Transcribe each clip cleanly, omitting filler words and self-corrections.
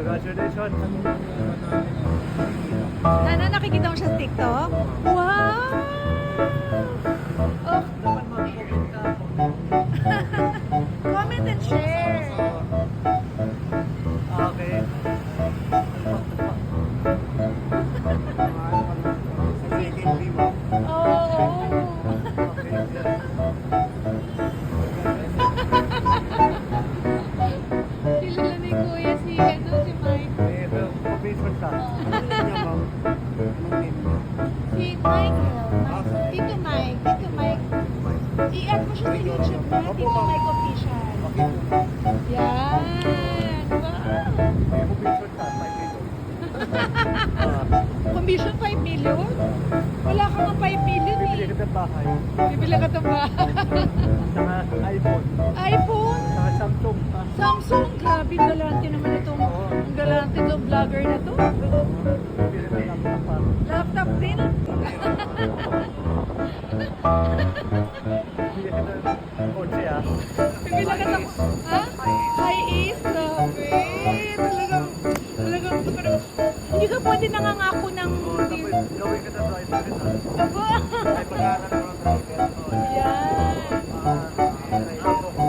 Congratulations. Nakikita mo siya sa TikTok? Wow! Oh, Dapat mag-comment ka. comment and share. Okay. Oh. Kilala ni Kuya si Mike. Si Michael. Tito Mike. I-add mo siya sa YouTube na. Tito Mike Official. Yan. Wow. Commission 5 million? Wala ka nga 5 million eh. Bibili ka ng bahay. Bibili ka ito ba? Saka iPhone. iPhone? Saka Samsung. Samsung? Grabe, galante naman itong ang galante itong vlogger na to. Bibili ka ng laptop pa. Laptop din? Bibili ka ng kotse ah. Bibili ka ng... Ha? High East? Grabe. Talagang hindi ka pwede nangangako ng... Gawin ka ng driver kita. Aba! Ay, pag-aaral ng driver. Yan. Amo ko.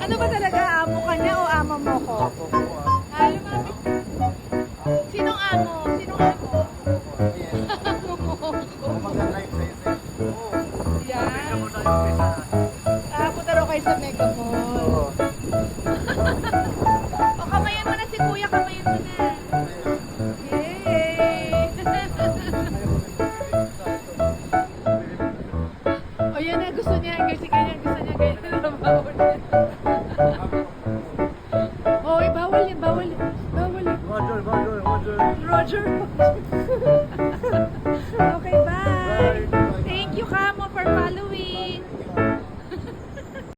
Ano ba talaga? Amo ka niya o amo mo ko? Amo ko ah. Halo mami? Sinong amo? Sinong amo? Amo mo ko. Mag-live sa isa. Yan. Amo na yung isa. Punta raw kayo sa Mega Mall. Oo. O, kamayan mo na si Kuya. Kamayan mo na. Yay! O, yan na. Gusto niya. Kasi ganyan. Gusto niya ganyan. Bawal niya. O, bawal yan. Bawal yan. Bawal yan. Roger. Roger.